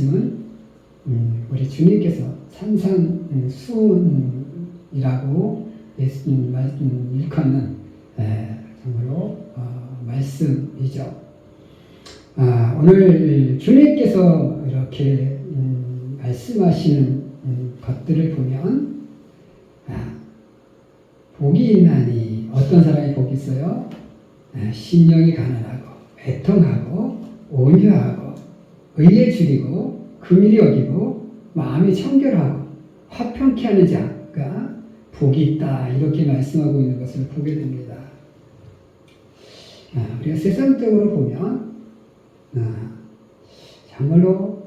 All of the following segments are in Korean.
말씀은 우리 주님께서 산상수훈이라고 일컫는 정말로 말씀이죠. 오늘 주님께서 이렇게 말씀하시는 것들을 보면 복이 있나니 어떤 사람이 복이 있어요? 심령이 가난하고 애통하고 온유하고 의에 줄이고 긍휼히 여기고 마음이 청결하고 화평케 하는 자가 복이 있다 이렇게 말씀하고 있는 것을 보게 됩니다. 우리가 세상적으로 보면 정말로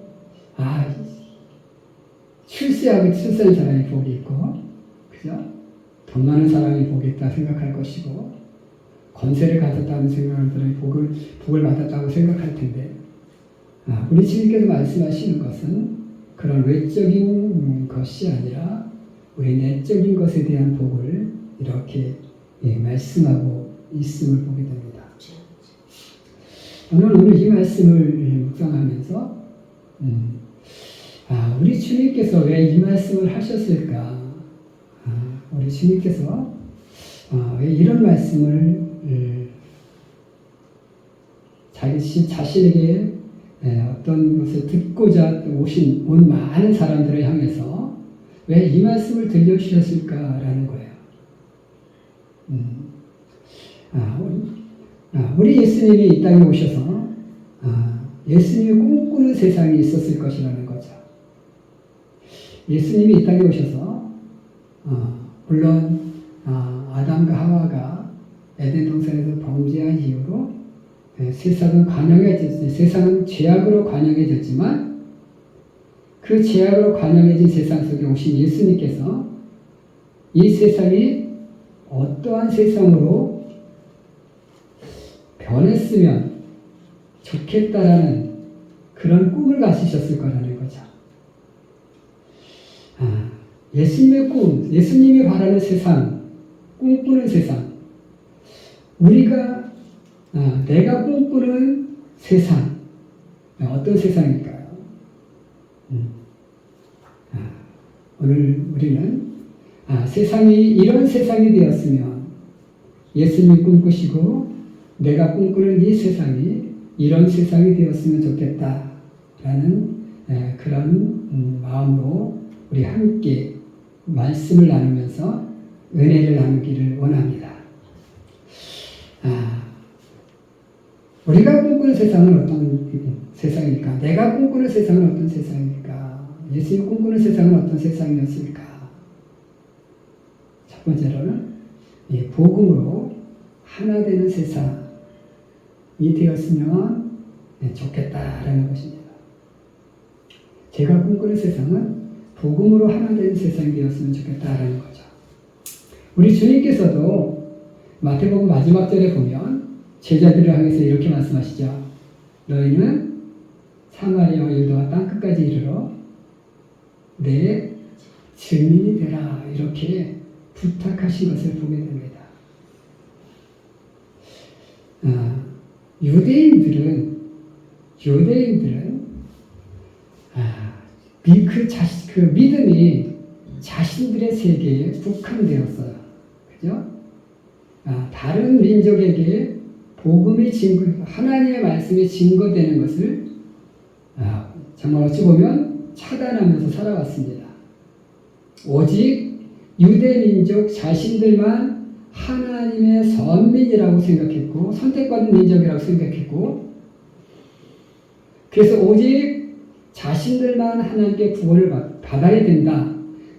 출세하고 출세한 사람이 복이 있고 그죠? 돈 많은 사람이 복이 있다 생각할 것이고 권세를 가졌다는 생각하는 사람이 복을 받았다고 생각할 텐데 우리 주님께서 말씀하시는 것은 그런 외적인 것이 아니라 우리 내적인 것에 대한 복을 이렇게 말씀하고 있음을 보게 됩니다. 오늘 이 말씀을 묵상하면서 우리 주님께서 왜 이 말씀을 하셨을까? 우리 주님께서 왜 이런 말씀을 자신에게 어떤 것을 듣고자 온 많은 사람들을 향해서 왜 이 말씀을 들려주셨을까라는 거예요. 우리 예수님이 이 땅에 오셔서 예수님이 꿈꾸는 세상이 있었을 것이라는 거죠. 예수님이 이 땅에 오셔서 물론 아담과 하와가 에덴 동산에서 범죄한 이후로 세상은 죄악으로 관영해졌지만 그 죄악으로 관영해진 세상 속에 오신 예수님께서 이 세상이 어떠한 세상으로 변했으면 좋겠다라는 그런 꿈을 가지셨을 거라는 거죠. 예수님의 꿈, 예수님이 바라는 세상, 꿈꾸는 세상, 내가 꿈꾸는 세상, 어떤 세상일까요? 오늘 우리는 세상이 이런 세상이 되었으면 예수님이 꿈꾸시고 내가 꿈꾸는 이 세상이 이런 세상이 되었으면 좋겠다라는 그런 마음으로 우리 함께 말씀을 나누면서 은혜를 나누기를 원합니다. 우리가 꿈꾸는 세상은 어떤 세상일까? 내가 꿈꾸는 세상은 어떤 세상일까? 예수님 꿈꾸는 세상은 어떤 세상이었을까? 첫 번째로는 복음으로 하나 되는 세상이 되었으면 좋겠다라는 것입니다. 제가 꿈꾸는 세상은 복음으로 하나 되는 세상이 되었으면 좋겠다라는 거죠. 우리 주님께서도 마태복음 마지막 절에 보면 제자들을 향해서 이렇게 말씀하시죠. 너희는 사마리아와 유다와 땅끝까지 이르러 내 증인이 되라 이렇게 부탁하신 것을 보게 됩니다. 유대인들은 그 믿음이 자신들의 세계에 국한되었어요. 그죠? 다른 민족에게 복음의 하나님의 말씀이 증거되는 것을 정말 어찌 보면 차단하면서 살아왔습니다. 오직 유대 민족 자신들만 하나님의 선민이라고 생각했고 선택받은 민족이라고 생각했고 그래서 오직 자신들만 하나님께 구원을 받아야 된다.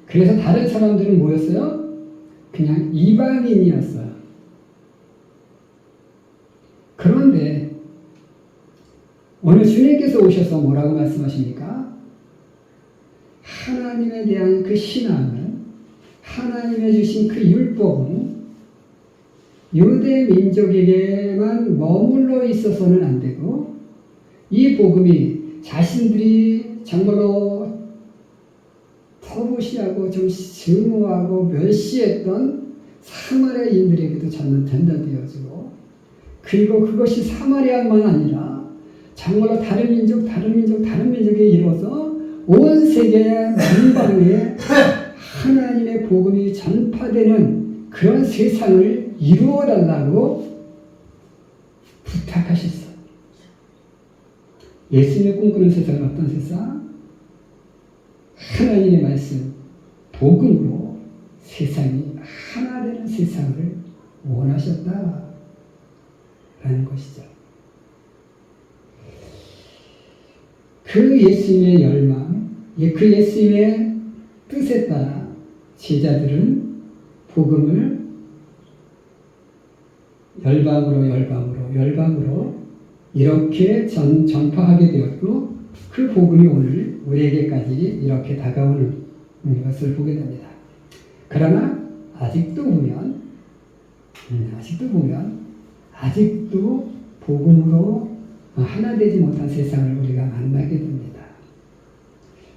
그래서 다른 사람들은 뭐였어요? 그냥 이방인이었어요. 그런데 오늘 주님께서 오셔서 뭐라고 말씀하십니까? 하나님에 대한 그 신앙은 하나님의 주신 그 율법은 유대 민족에게만 머물러 있어서는 안 되고 이 복음이 자신들이 정말로 터부시하고 좀 증오하고 멸시했던 사마리아인들에게도 전는 된다 되어지고 그리고 그것이 사마리아만 아니라 정말로 다른 민족에 이뤄서 온 세계 만방에 하나님의 복음이 전파되는 그런 세상을 이루어달라고 부탁하셨어. 예수님이 꿈꾸는 세상은 어떤 세상? 하나님의 말씀, 복음으로 세상이 하나 되는 세상을 원하셨다라는 것이죠. 그 예수님의 열망, 그 예수님의 뜻에 따라 제자들은 복음을 열방으로 이렇게 전파하게 되었고, 그 복음이 오늘 우리에게까지 이렇게 다가오는 것을 보게 됩니다. 그러나 아직도 보면 복음으로 하나 되지 못한 세상을 우리가 만나게 됩니다.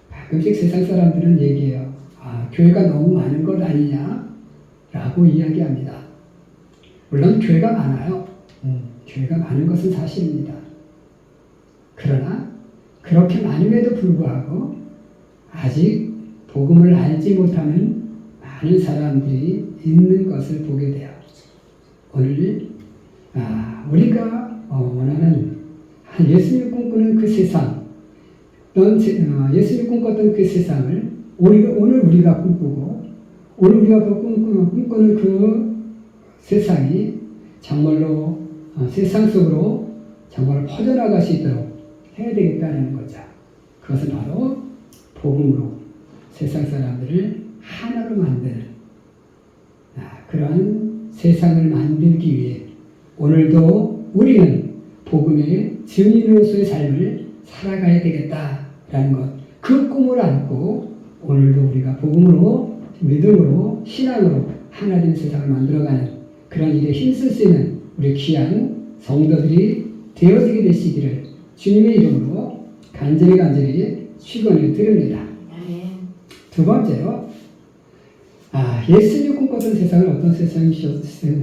가끔씩 세상 사람들은 얘기해요. 교회가 너무 많은 것 아니냐? 라고 이야기합니다. 물론 교회가 많아요. 교회가 많은 것은 사실입니다. 그러나 그렇게 많음에도 불구하고 아직 복음을 알지 못하는 많은 사람들이 있는 것을 보게 돼요. 오늘 우리가 원하는 예수님이 꿈꾸는 그 세상, 예수님이 꿈꿨던 그 세상을 오늘 우리가 꿈꾸고, 오늘 우리가 꿈꾸는 그 세상이 정말로 세상 속으로 정말 퍼져나갈 수 있도록 해야 되겠다는 거죠. 그것은 바로 복음으로 세상 사람들을 하나로 만드는 그러한 세상을 만들기 위해 오늘도 우리는 복음의 증인으로서의 삶을 살아가야 되겠다라는 것, 그 꿈을 안고 오늘도 우리가 복음으로, 믿음으로, 신앙으로 하나된 세상을 만들어가는 그런 일에 힘쓸 수 있는 우리 귀한 성도들이 되어지게 되시기를 주님의 이름으로 간절히 축원을 드립니다. 두 번째로, 예수님이 꿈꿨던 세상은 어떤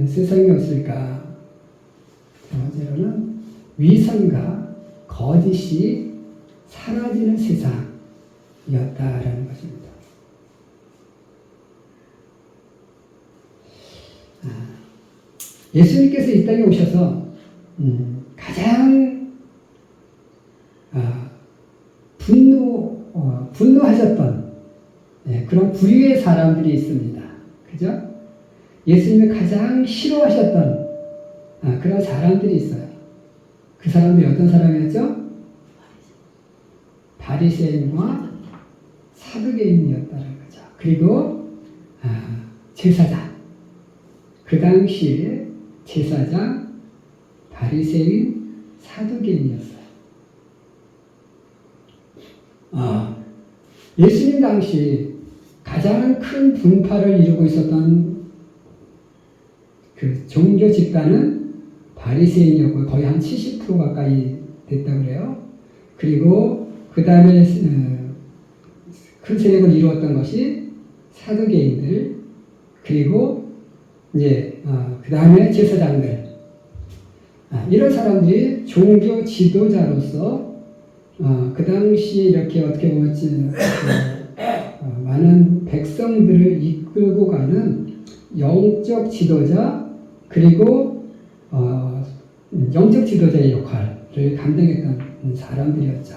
세상이었을까? 두 번째로는 위선과 거짓이 사라지는 세상이었다라는 것입니다. 예수님께서 이 땅에 오셔서 가장 분노하셨던 그런 부류의 사람들이 있습니다. 그죠? 예수님이 가장 싫어하셨던 그런 사람들이 있어요. 그 사람들이 어떤 사람이었죠? 바리새인과 사두개인이었다는 거죠. 그리고 제사장. 그 당시에 제사장, 바리새인, 사두개인이었어요. 예수님 당시 가장 큰 분파를 이루고 있었던 그 종교 집단은 바리새인이었고 거의 한 70% 가까이 됐다고 그래요. 그리고 그 다음에 큰 세력을 이루었던 것이 사두개인들, 그리고 이제 그 다음에 제사장들, 이런 사람들이 종교 지도자로서 그 당시 이렇게 어떻게 보면 많은 백성들을 이끌고 가는 영적 지도자, 그리고 영적 지도자의 역할을 감당했던 사람들이었죠.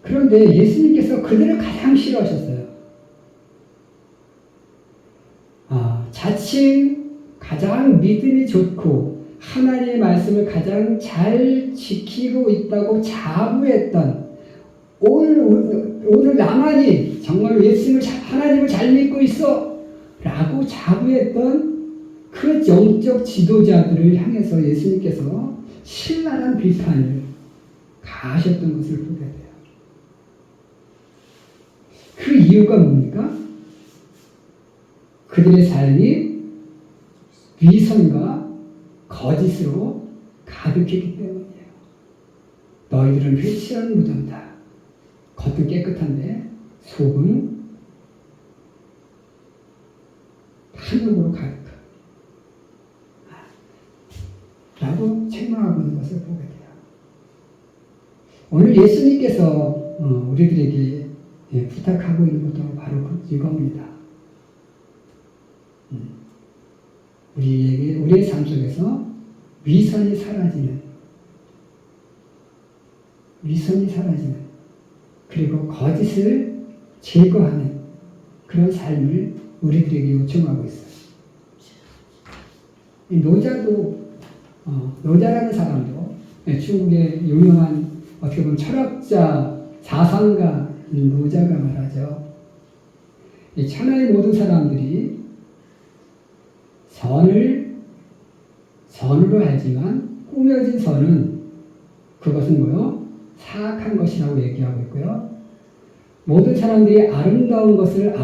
그런데 예수님께서 그들을 가장 싫어하셨어요. 자칭 가장 믿음이 좋고 하나님의 말씀을 가장 잘 지키고 있다고 자부했던, 오늘 나만이 정말로 하나님을 잘 믿고 있어 라고 자부했던 그 영적 지도자들을 향해서 예수님께서 신랄한 비판을 가하셨던 것을 보게 돼요. 그 이유가 뭡니까? 그들의 삶이 위선과 거짓으로 가득했기 때문이에요. 너희들은 회칠한 무덤이다. 겉은 깨끗한데 속은 탐욕으로 가득하다. 라고 책망하고 있는 것을 보게 돼요. 오늘 예수님께서 우리들에게 부탁하고 있는 것도 바로 이겁니다. 우리의 삶 속에서 위선이 사라지는, 그리고 거짓을 제거하는 그런 삶을 우리들에게 요청하고 있어요. 이 노자라는 사람도 중국의 유명한 어떻게 보면 철학자, 사상가인 노자가 말하죠. 이 천하의 모든 사람들이 선으로 알지만 꾸며진 선은 그것은 뭐요? 사악한 것이라고 얘기하고 있고요. 모든 사람들이 아름다운 것을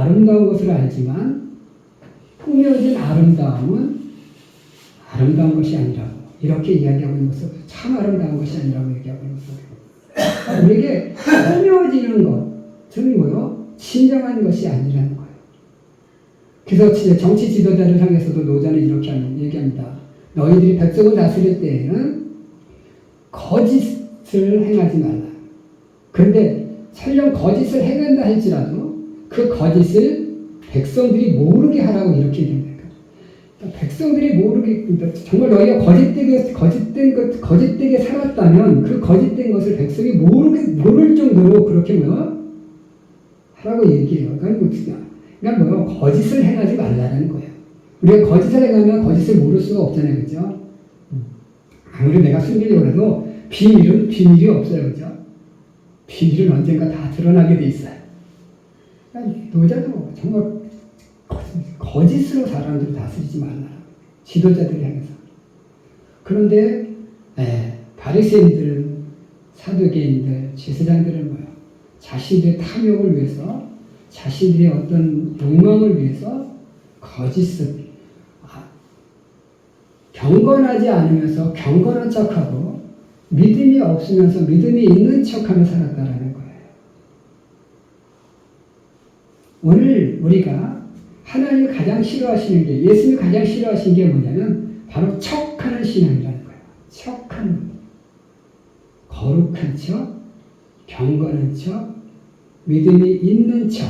알지만 꾸며진 아름다움은 아름다운 것이 아니라고 이렇게 이야기하고 있는 것은 참 아름다운 것이 아니라고 얘기하고 있는 것은 우리에게 꾸며지는 것은 뭐요? 진정한 것이 아니라는 거예요. 그래서 정치 지도자를 향해서도 노자는 이렇게 얘기합니다. 너희들이 백성을 다스릴 때에는 거짓을 행하지 말라. 그런데 설령 거짓을 행한다 할지라도 그 거짓을 백성들이 모르게 하라고 이렇게 얘기합니다. 백성들이 모르게, 정말 너희가 거짓되게 살았다면 그 거짓된 것을 백성이 모를 정도로 그렇게 하라고 얘기해요. 그러니까 거짓을 행하지 말라는 거예요. 우리가 거짓을 행하면 거짓을 모를 수가 없잖아요. 그죠? 아무리 내가 숨기려고 해도 비밀이 없어요. 그죠? 비밀은 언젠가 다 드러나게 돼 있어요. 그러니까 노자도 정말 거짓으로 사람들을 다스리지 말라. 지도자들을 향해서. 그런데 바리새인들은, 사두개인들, 제사장들은 자신들의 탐욕을 위해서, 자신들의 어떤 욕망을 위해서 거짓을 경건하지 않으면서 경건한 척하고 믿음이 없으면서 믿음이 있는 척하며 살았다라는 거예요. 오늘 우리가 하나님이 가장 싫어하시는 게, 예수님이 가장 싫어하시는 게 뭐냐면 바로 척하는 신앙이라는 거예요. 척하는, 거룩한 척, 경건한 척, 믿음이 있는 척,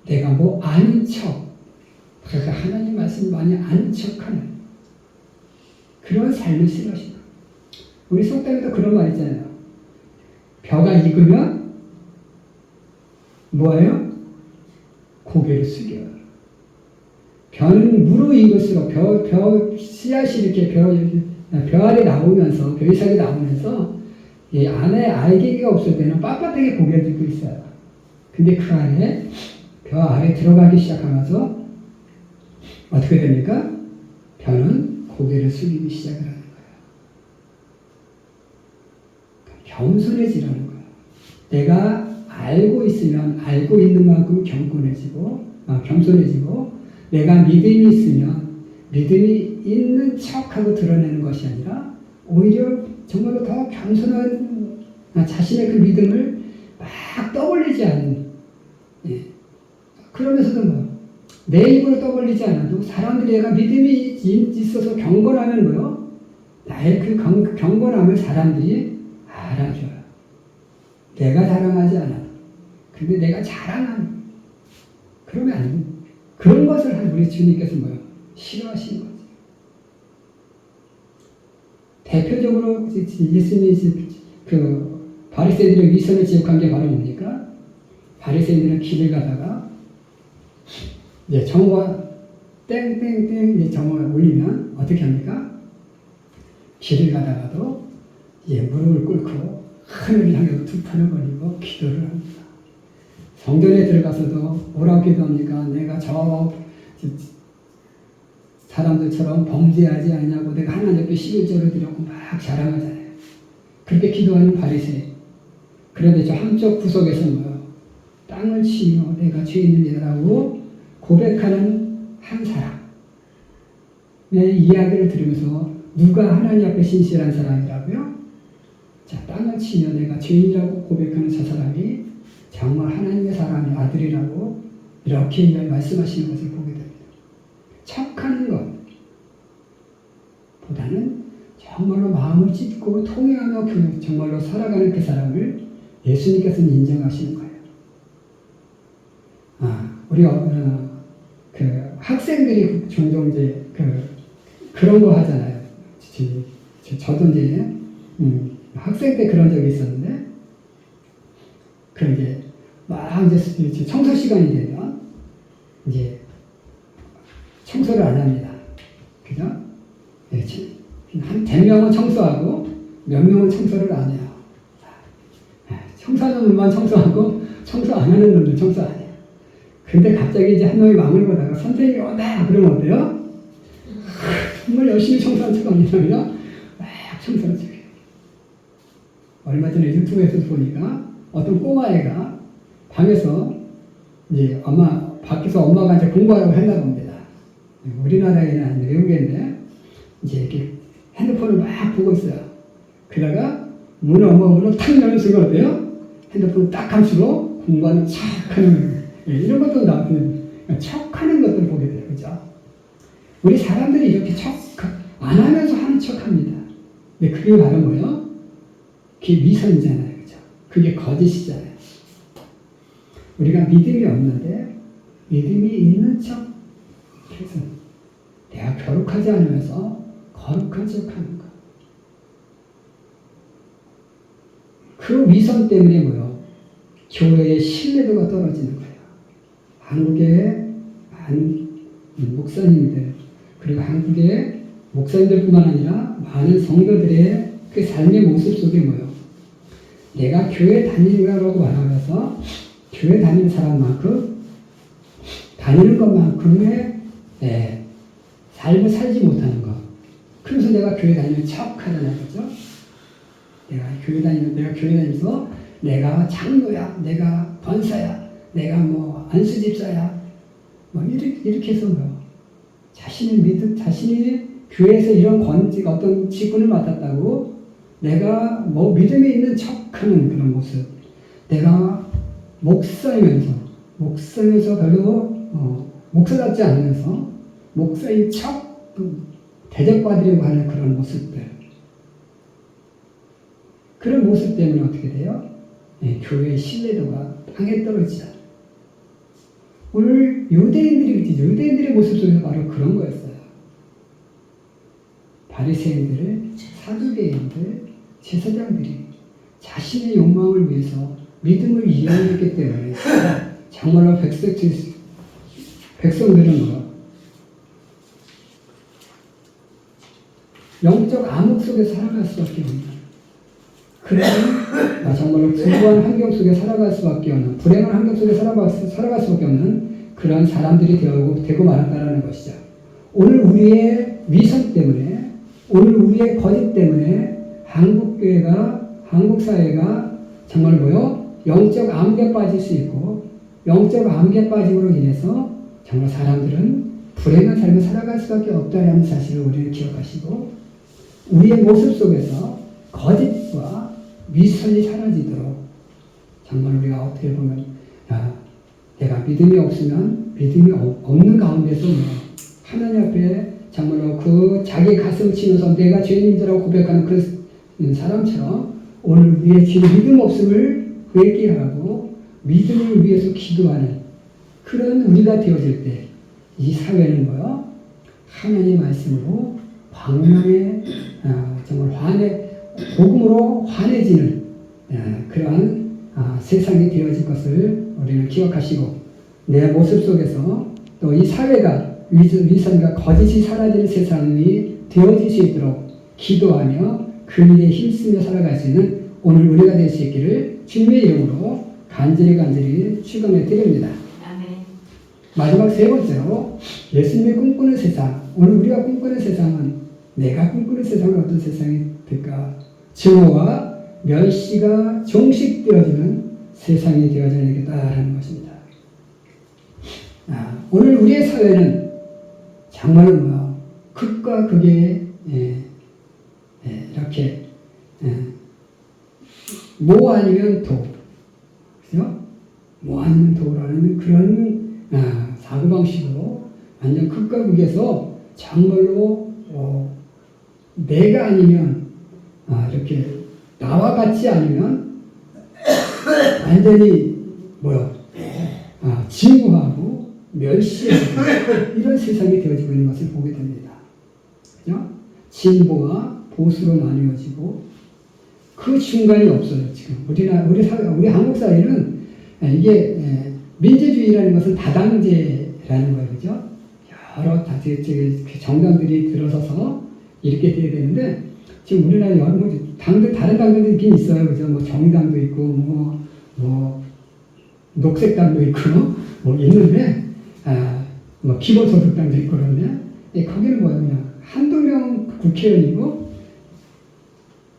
내가 아는 척, 그래서 하나님 말씀을 많이 아는 척하는 그런 삶을 싫어하시는 거예요. 우리 속담에도 그런 말 있잖아요. 벼가 익으면 뭐예요? 고개를 숙여요. 벼는 무르 익을수록 벼 씨앗이 이렇게 벼 아래 나오면서, 벼 이삭이 나오면서 이 안에 알갱이가 없을 때는 빳빳하게 고개를 들고 있어요. 근데 그 안에 벼 아래 들어가기 시작하면서 어떻게 됩니까? 벼는 고개를 숙이기 시작을 하는 거예요. 겸손해지라는 거예요. 내가 알고 있으면 알고 있는 만큼 겸손해지고, 내가 믿음이 있으면 믿음이 있는 척하고 드러내는 것이 아니라 오히려 정말로 더 겸손한 자신의 그 믿음을 막 떠벌리지 않는, 그러면서도 내 입으로 떠벌리지 않아도 사람들이 내가 믿음이 있어서 경건하면 나의 그 경건함을 사람들이 알아줘요. 내가 자랑하지 않아도. 근데 내가 자랑하는, 그러면 안 돼. 그런 것을 우리 주님께서 싫어하시는 거지. 대표적으로 예수님이 바리새인들의 위선을 지적한 게 바로 뭡니까? 바리새인들은 길을 가다가 정오가 땡땡땡 정오가 울리면 어떻게 합니까? 길을 가다가도 무릎을 꿇고 하늘을 향해서 두 팔을 벌리고 기도를 합니다. 성전에 들어가서도 뭐라고 기도합니까? 내가 저 사람들처럼 범죄하지 않냐고 내가 하나님 앞에 11조를 드렸고 막 자랑하잖아요. 그렇게 기도하는 바리새인. 그런데 저 한쪽 구석에서 땅을 치며 내가 죄인이라고 고백하는 한 사람. 내 이야기를 들으면서 누가 하나님 앞에 신실한 사람이라고요? 자, 땅을 치며 내가 죄인이라고 고백하는 저 사람이 정말 하나님의 사람의 아들이라고 이렇게 말씀하시는 것을 보게 됩니다. 척하는 것보다는 정말로 마음을 찢고 통회하며 정말로 살아가는 그 사람을 예수님께서는 인정하시는 거예요. 우리 그 학생들이 종종 이제 그런 거 하잖아요. 저도 이제 학생 때 그런 적이 있었는데, 그러게 막 이제 청소 시간이 되면 이제 청소를 안 합니다. 그죠? 네, 한 100명은 청소하고 몇 명은 청소를 안 해요. 청소하는 놈만 청소하고 청소 안 하는 놈들 청소 안 해요. 근데 갑자기 이제 한 놈이 망을 보다가 선생님이 온다 그러면 어때요? 정말 열심히 청소한 척합니다. 그냥 막 청소를 해요. 얼마 전에 유튜브에서 보니까 어떤 꼬마애가 방에서 이제 밖에서 엄마가 이제 공부하라고 했나 봅니다. 우리나라에는 아닌 외국인데 이제 이렇게 핸드폰을 막 보고 있어요. 그러다가 엄마가 문을 탁 열는 순간 어때요? 핸드폰을 딱 감추고 공부하는 척 하는 거예요. 이런 것도 나오는 척 하는 것들을 보게 돼요. 그죠? 우리 사람들이 이렇게 척 안 하면서 하는 척 합니다. 근데 그게 바로 뭐예요? 그게 위선이잖아요. 그죠? 그게 거짓이잖아요. 우리가 믿음이 없는데 믿음이 있는 척 해서 내가 거룩하지 않으면서 거룩한 척 하는 거. 그 위선 때문에 뭐요? 교회의 신뢰도가 떨어지는 거예요. 한국의 많은 목사님들, 그리고 한국의 목사님들뿐만 아니라 많은 성도들의 그 삶의 모습 속에 뭐요? 내가 교회 다니라고 말하면서 교회 다니는 사람만큼 다니는 것만큼의 삶을 살지 못하는 것. 그래서 내가 교회 다니는 척 하잖아요. 그죠? 내가 교회 다니면서 내가 장로야, 내가 권사야, 내가 뭐 안수집사야, 뭐 이렇게 해서 뭐 자신이 교회에서 이런 어떤 직분을 맡았다고 내가 뭐 믿음이 있는 척하는 그런 모습. 내가 목사이면서 별로 목사답지 않으면서 목사인 척 대접받으려고 하는 그런 모습들. 그런 모습 때문에 어떻게 돼요? 교회의 신뢰도가 땅에 떨어지죠. 오늘 유대인들의 모습 속에서 바로 그런 거였어요. 바리새인들, 사두개인들, 제사장들이 자신의 욕망을 위해서 믿음을 이용했기 때문에 정말로 백성들은 영적 암흑 속에 살아갈 수밖에 없는, 그래서 정말로 불우한 환경 속에 살아갈 수밖에 없는, 불행한 환경 속에 살아갈 수밖에 없는 그런 사람들이 되고 말았다라는 것이죠. 오늘 우리의 위선 때문에, 오늘 우리의 거짓 때문에 한국 사회가 정말 영적 암흑에 빠질 수 있고, 영적 암흑에 빠짐으로 인해서 정말 사람들은 불행한 삶을 살아갈 수밖에 없다는 사실을 우리는 기억하시고, 우리의 모습 속에서 거짓과 위선이 사라지도록 정말 우리가 어떻게 보면 내가 믿음이 없으면 믿음이 없는 가운데서 하나님 앞에 정말로 그 자기 가슴 치면서 내가 죄인이라고 고백하는 그 사람처럼 오늘 우리의 믿음 없음을 회개하고 믿음을 위해서 기도하는 그런 우리가 되어질 때 이 사회는 하나님의 말씀으로 광명의 정말 복음으로 환해지는 그러한 세상이 되어질 것을 우리는 기억하시고, 내 모습 속에서 또 이 사회가 위선과 거짓이 사라지는 세상이 되어질 수 있도록 기도하며 그 일에 힘쓰며 살아갈 수 있는 오늘 우리가 될 수 있기를 주님의 이름으로 간절히 축원해 드립니다. 마지막 세 번째로 예수님의 꿈꾸는 세상. 오늘 우리가 꿈꾸는 세상은, 내가 꿈꾸는 세상은 어떤 세상이 될까? 증오와 멸시가 종식되어지는 세상이 되어져야 되겠다라는 것입니다. 오늘 우리의 사회는 정말로 극과 극의 이렇게 모 아니면 도, 그죠? 뭐 아니면 도라는 그런 사고방식으로 완전 극과 극에서 정말로 내가 아니면 이렇게 나와 같지 않으면 완전히 증오하고 멸시하고 이런 세상이 되어지고 있는 것을 보게 됩니다. 그죠? 진보와 보수로 나뉘어지고 그 중간이 없어요. 지금 우리 한국 사회는 이게 민주주의라는 것은 다당제라는 거예요, 그죠? 여러 정당들이 들어서서 이렇게 돼야 되는데 지금 우리나라에 다른 당들도 있긴 있어요, 그죠? 뭐 정의당도 있고 뭐 녹색당도 있고 있는데 뭐 기본소득당도 있고 그런데 거기는 뭐예요? 그냥 한두 명 국회의원이고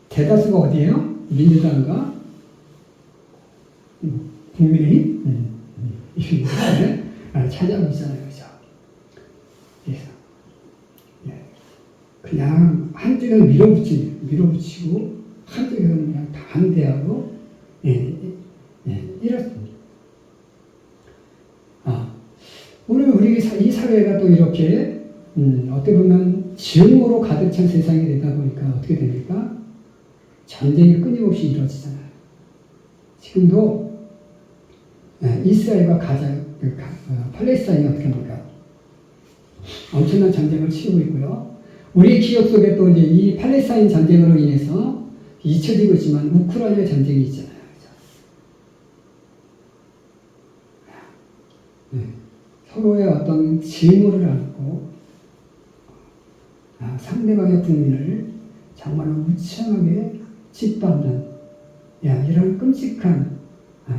대다수가 어디예요? 민주당과 국민의힘 이렇게 찾아오고 있잖아요, 그죠? 그래서 그냥 한쪽에는 밀어붙이고 한쪽에는 그냥 다 반대하고 이렇습니다. 오늘 우리 이 사회가 또 이렇게 어떻게 보면 증오로 가득 찬 세상이 되다 보니까 어떻게 됩니까? 전쟁이 끊임없이 이루어지잖아요. 지금도 이스라엘과 팔레스타인이 어떻게 합니까? 엄청난 전쟁을 치르고 있고요. 우리 기억 속에 또 이제 이 팔레스타인 전쟁으로 인해서 잊혀지고 있지만 우크라이나 전쟁이 있잖아요. 서로의 어떤 징후를 안고 상대방의 국민을 정말로 무참하게 짓밟는 이런 끔찍한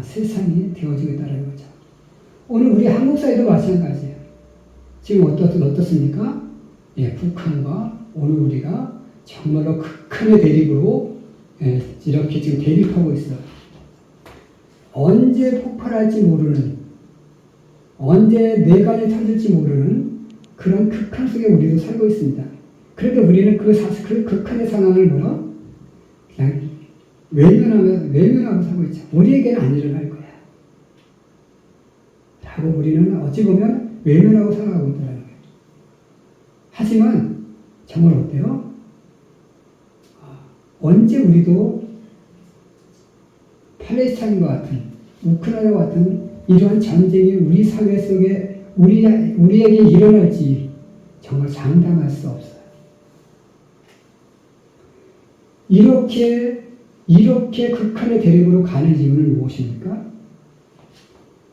세상이 되어지고 있다는 거죠. 오늘 우리 한국 사회도 마찬가지예요. 지금 어떻습니까? 북한과 오늘 우리가 정말로 극한의 대립으로 이렇게 지금 대립하고 있어요. 언제 폭발할지 모르는, 언제 내관이 터질지 모르는 그런 극한 속에 우리도 살고 있습니다. 그런데 우리는 그 극한의 상황을 그냥 외면하고 살고 있죠. 우리에게는 안 일어날 거야. 라고 우리는 어찌 보면 외면하고 살아가고 있다는 거예요. 하지만 정말 어때요? 언제 우리도 팔레스타인과 같은 우크라이나와 같은 이러한 전쟁이 우리 사회 속에 우리에게 일어날지 정말 장담할 수 없어요. 이렇게 극한의 대립으로 가는 이유는 무엇입니까?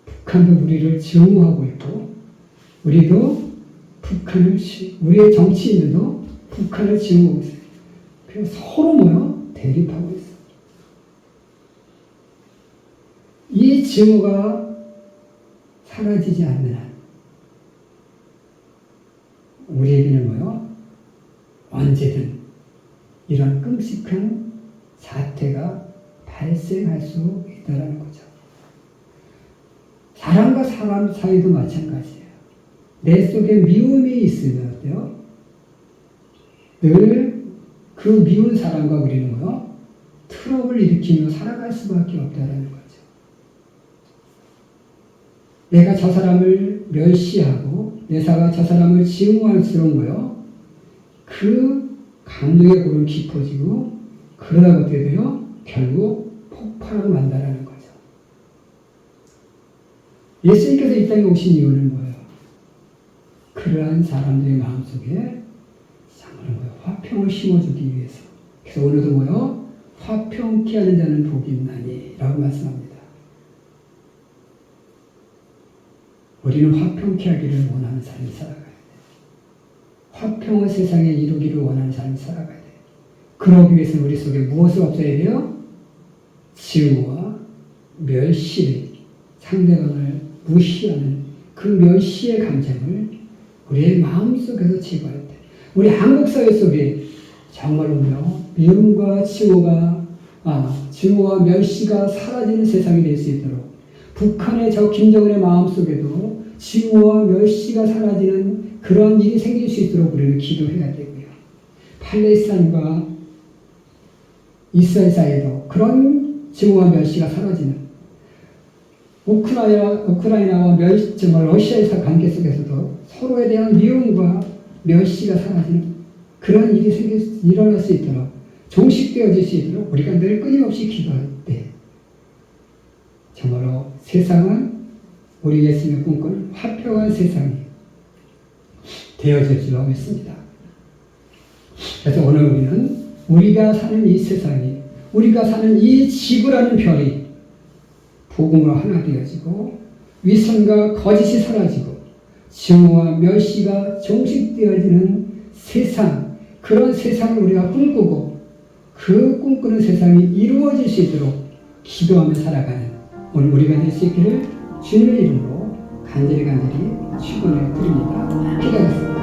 북한도 우리를 증오하고 있고 우리도 우리의 정치인들도 북한을 증오하고 있어요. 그래서 서로 대립하고 있어요. 이 증오가 사라지지 않는 한 우리에게는 언제든 이런 끔찍한 사태가 발생할 수 있다는 거죠. 사람과 사람 사이도 마찬가지예요. 내 속에 미움이 있으면 어때요? 늘 그 미운 사람과 우리는 트러블을 일으키며 살아갈 수밖에 없다는 거죠. 내가 저 사람을 멸시하고 내가 저 사람을 증오할수록 그 감정의 골은 깊어지고 그러다가 어떻게 돼요? 결국 폭발하고 만다라는 거죠. 예수님께서 이 땅에 오신 이유는 뭐예요? 그러한 사람들의 마음속에 화평을 심어주기 위해서. 그래서 오늘도 화평케 하는 자는 복이 있나니 라고 말씀합니다. 우리는 화평케 하기를 원하는 삶을 살아가야 돼. 화평을 세상에 이루기를 원하는 삶을 살아가야 돼. 그러기 위해서 우리 속에 무엇을 없애야 돼요? 증오와 멸시를, 상대방을 무시하는 그 멸시의 감정을 우리의 마음속에서 제거해야 돼. 우리 한국 사회 속에 정말로 미움과 증오와 멸시가 사라지는 세상이 될 수 있도록 북한의 저 김정은의 마음속에도 증오와 멸시가 사라지는 그런 일이 생길 수 있도록 우리는 기도해야 되고요. 팔레스타인과 이스라엘 사이에도 그런 증오와 멸시가 사라지는 우크라이나와 러시아의 관계 속에서도 서로에 대한 미움과 멸시가 사라지는 그런 일이 일어날 수 있도록 종식되어질 수 있도록 우리가 늘 끊임없이 기도할 때 정말로 세상은 우리 예수님의 꿈꾸는 화평한 세상이 되어질 줄 믿습니다. 그래서 오늘 우리는 우리가 사는 이 세상이, 우리가 사는 이 지구라는 별이 복음으로 하나 되어지고 위선과 거짓이 사라지고 증오와 멸시가 종식되어지는 세상, 그런 세상을 우리가 꿈꾸고 그 꿈꾸는 세상이 이루어질 수 있도록 기도하며 살아가는 오늘 우리가 될 수 있기를 주님의 이름으로 간절히 축원해 드립니다. 기도하겠습니다.